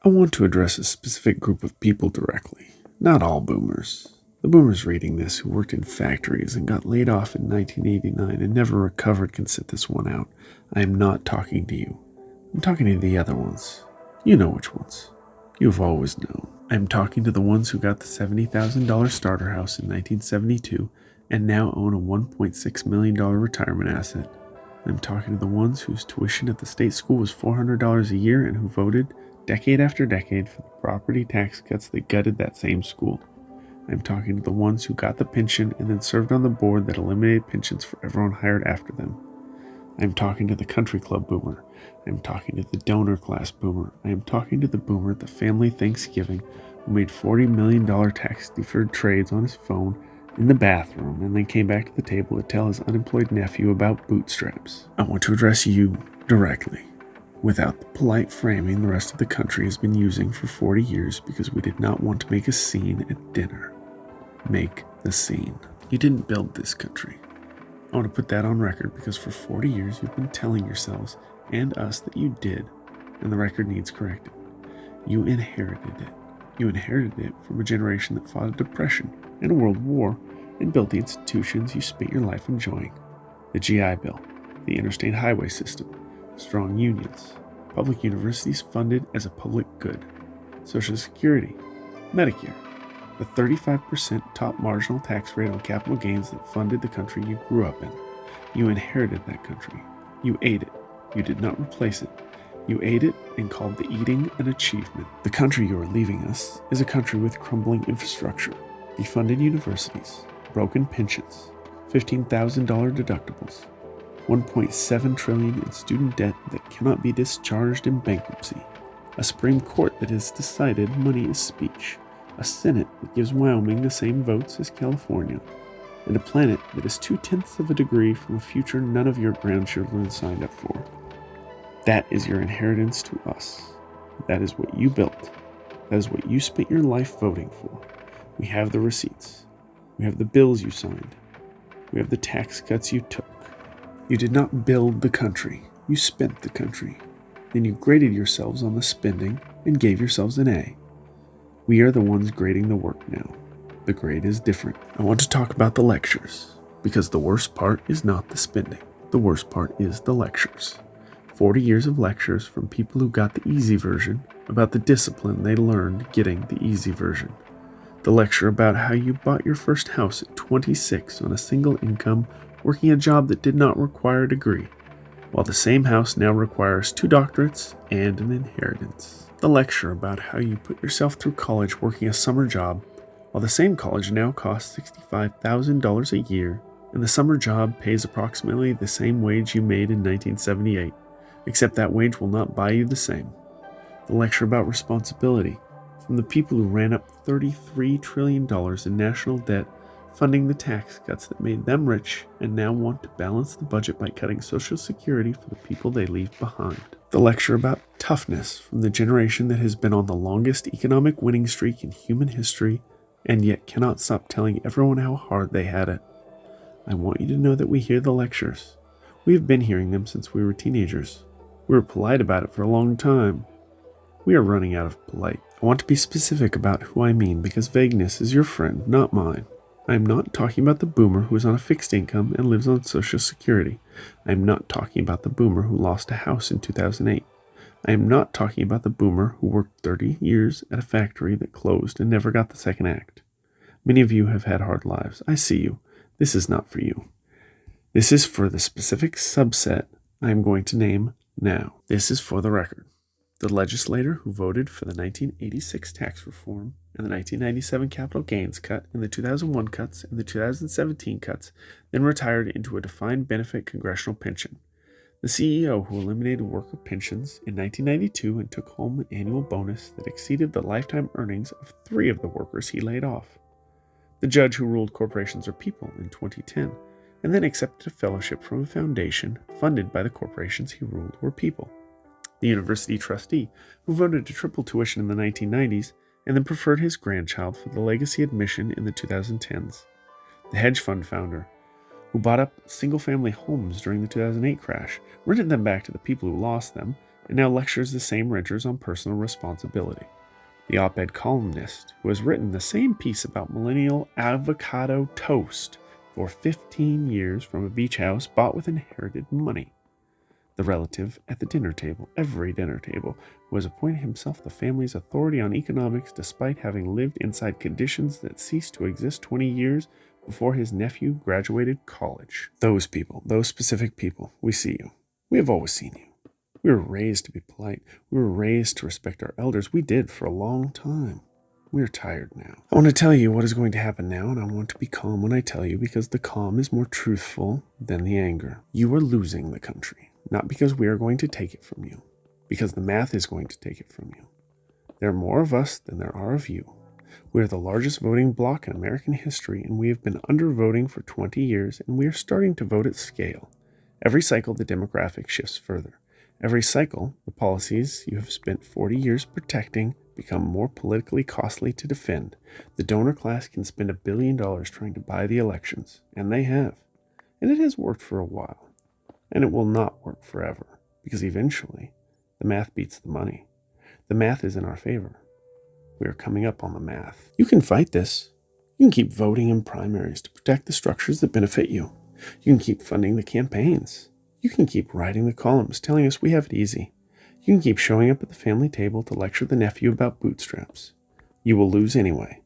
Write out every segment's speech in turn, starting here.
I want to address a specific group of people directly, not all boomers. The boomers reading this who worked in factories and got laid off in 1989 and never recovered can sit this one out. I am not talking to you. I'm talking to the other ones. You know which ones. You've always known. I'm talking to the ones who got the $70,000 starter house in 1972 and now own a $1.6 million retirement asset. I'm talking to the ones whose tuition at the state school was $400 a year and who voted, decade after decade, for the property tax cuts that gutted that same school. I'm talking to the ones who got the pension and then served on the board that eliminated pensions for everyone hired after them. I'm talking to the country club boomer. I'm talking to the donor class boomer. I am talking to the boomer at the family Thanksgiving who made $40 million tax-deferred trades on his phone in the bathroom and then came back to the table to tell his unemployed nephew about Bootstraps. I want to address you directly, without the polite framing the rest of the country has been using for 40 years because we did not want to make a scene at dinner. Make the scene. You didn't build this country. I want to put that on record because for 40 years you've been telling yourselves and us that you did, and the record needs correcting. You inherited it. You inherited it from a generation that fought a depression and a world war and built the institutions you spent your life enjoying. The GI Bill, the interstate highway system, strong unions, public universities funded as a public good, Social Security, Medicare, the 35% top marginal tax rate on capital gains that funded the country you grew up in. You inherited that country. You ate it. You did not replace it. You ate it and called the eating an achievement. The country you are leaving us is a country with crumbling infrastructure, defunded universities, broken pensions, $15,000 deductibles, $1.7 trillion in student debt that cannot be discharged in bankruptcy, a Supreme Court that has decided money is speech, a Senate that gives Wyoming the same votes as California, and a planet that is 0.2 of a degree from a future none of your grandchildren signed up for. That is your inheritance to us. That is what you built. That is what you spent your life voting for. We have the receipts. We have the bills you signed. We have the tax cuts you took. You did not build the country. You spent the country. Then you graded yourselves on the spending and gave yourselves an A. We are the ones grading the work now. The grade is different. I want to talk about the lectures, because the worst part is not the spending. The worst part is the lectures. 40 years of lectures from people who got the easy version about the discipline they learned getting the easy version. The lecture about how you bought your first house at 26 on a single income, working a job that did not require a degree, while the same house now requires 2 doctorates and an inheritance. The lecture about how you put yourself through college working a summer job, while the same college now costs $65,000 a year, and the summer job pays approximately the same wage you made in 1978, except that wage will not buy you the same. The lecture about responsibility, from the people who ran up $33 trillion in national debt, funding the tax cuts that made them rich and now want to balance the budget by cutting Social Security for the people they leave behind. The lecture about toughness from the generation that has been on the longest economic winning streak in human history and yet cannot stop telling everyone how hard they had it. I want you to know that we hear the lectures. We have been hearing them since we were teenagers. We were polite about it for a long time. We are running out of polite. I want to be specific about who I mean because vagueness is your friend, not mine. I am not talking about the boomer who is on a fixed income and lives on Social Security. I am not talking about the boomer who lost a house in 2008. I am not talking about the boomer who worked 30 years at a factory that closed and never got the second act. Many of you have had hard lives. I see you. This is not for you. This is for the specific subset I am going to name now. This is for the record. The legislator who voted for the 1986 tax reform and the 1997 capital gains cut and the 2001 cuts and the 2017 cuts then retired into a defined benefit congressional pension. The CEO who eliminated worker pensions in 1992 and took home an annual bonus that exceeded the lifetime earnings of 3 of the workers he laid off. The judge who ruled corporations are people in 2010 and then accepted a fellowship from a foundation funded by the corporations he ruled were people. The university trustee who voted to triple tuition in the 1990s and then preferred his grandchild for the legacy admission in the 2010s. The hedge fund founder who bought up single-family homes during the 2008 crash, rented them back to the people who lost them, and now lectures the same renters on personal responsibility. The op-ed columnist who has written the same piece about millennial avocado toast for 15 years from a beach house bought with inherited money. The relative at the dinner table, every dinner table, who has appointed himself the family's authority on economics despite having lived inside conditions that ceased to exist 20 years before his nephew graduated college. Those people, those specific people, we see you. We have always seen you. We were raised to be polite. We were raised to respect our elders. We did for a long time. We are tired now. I want to tell you what is going to happen now, and I want to be calm when I tell you because the calm is more truthful than the anger. You are losing the country, not because we are going to take it from you, because the math is going to take it from you. There are more of us than there are of you. We are the largest voting bloc in American history, and we have been undervoting for 20 years, and we are starting to vote at scale. Every cycle, the demographic shifts further. Every cycle, the policies you have spent 40 years protecting become more politically costly to defend. The donor class can spend $1 billion trying to buy the elections, and they have. And it has worked for a while, and it will not work forever, because eventually, the math beats the money. The math is in our favor. We are coming up on the math. You can fight this. You can keep voting in primaries to protect the structures that benefit you. You can keep funding the campaigns. You can keep writing the columns telling us we have it easy. You can keep showing up at the family table to lecture the nephew about bootstraps. You will lose anyway.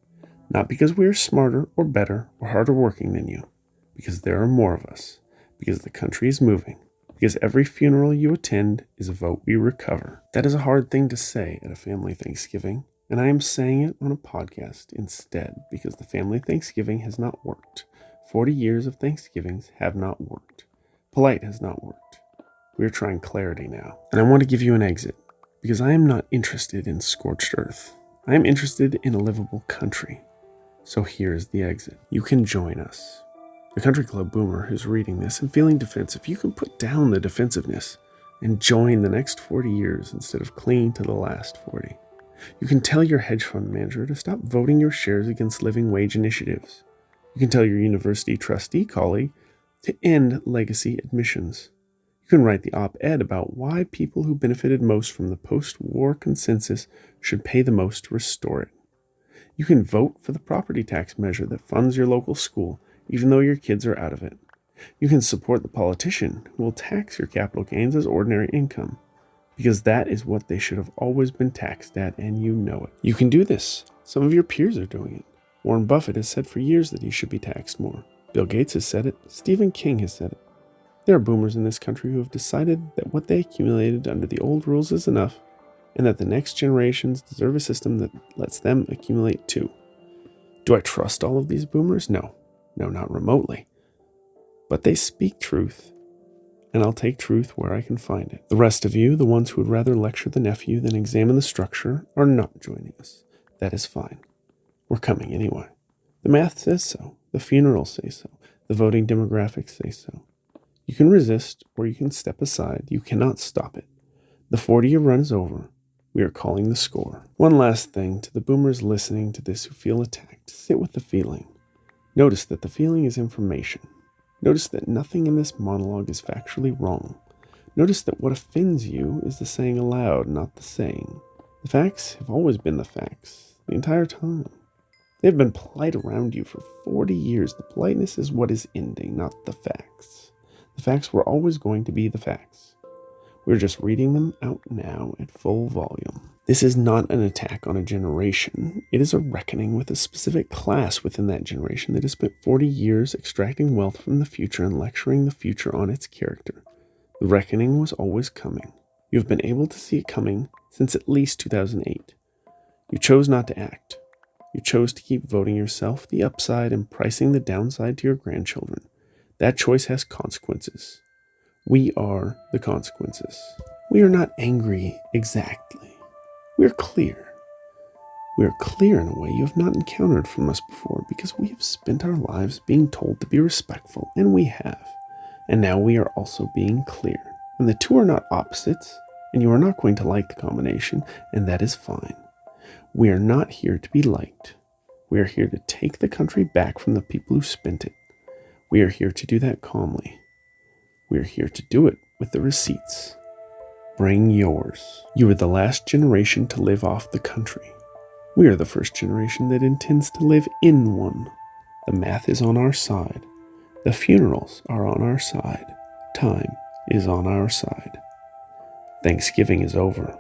Not because we are smarter or better or harder working than you. Because there are more of us. Because the country is moving. Because every funeral you attend is a vote we recover. That is a hard thing to say at a family Thanksgiving. And I am saying it on a podcast instead because the family Thanksgiving has not worked. 40 years of Thanksgivings have not worked. Polite has not worked. We are trying clarity now. And I want to give you an exit because I am not interested in scorched earth. I am interested in a livable country. So here's the exit. You can join us. The Country Club Boomer who's reading this and feeling defensive, you can put down the defensiveness and join the next 40 years instead of clinging to the last 40. You can tell your hedge fund manager to stop voting your shares against living wage initiatives. You can tell your university trustee colleague to end legacy admissions. You can write the op-ed about why people who benefited most from the post-war consensus should pay the most to restore it. You can vote for the property tax measure that funds your local school, even though your kids are out of it. You can support the politician who will tax your capital gains as ordinary income, because that is what they should have always been taxed at, and you know it. You can do this. Some of your peers are doing it. Warren Buffett has said for years that he should be taxed more. Bill Gates has said it. Stephen King has said it. There are boomers in this country who have decided that what they accumulated under the old rules is enough, and that the next generations deserve a system that lets them accumulate too. Do I trust all of these boomers? No, not remotely. But they speak truth, and I'll take truth where I can find it. The rest of you, the ones who would rather lecture the nephew than examine the structure, are not joining us. That is fine. We're coming anyway. The math says so. The funerals say so. The voting demographics say so. You can resist or you can step aside. You cannot stop it. The 40-year run is over. We are calling the score. One last thing to the boomers listening to this who feel attacked. Sit with the feeling. Notice that the feeling is information. Notice that nothing in this monologue is factually wrong. Notice that what offends you is the saying aloud, not the saying. The facts have always been the facts, the entire time. They've been polite around you for 40 years. The politeness is what is ending, not the facts. The facts were always going to be the facts. We're just reading them out now at full volume. This is not an attack on a generation. It is a reckoning with a specific class within that generation that has spent 40 years extracting wealth from the future and lecturing the future on its character. The reckoning was always coming. You have been able to see it coming since at least 2008. You chose not to act. You chose to keep voting yourself the upside and pricing the downside to your grandchildren. That choice has consequences. We are the consequences. We are not angry exactly. We are clear. We are clear in a way you have not encountered from us before because we have spent our lives being told to be respectful, and we have. And now we are also being clear. And the two are not opposites, and you are not going to like the combination, and that is fine. We are not here to be liked. We are here to take the country back from the people who spent it. We are here to do that calmly. We are here to do it with the receipts. bring yours. You are the last generation to live off the country. We are the first generation that intends to live in one. The math is on our side. The funerals are on our side. Time is on our side. Thanksgiving is over.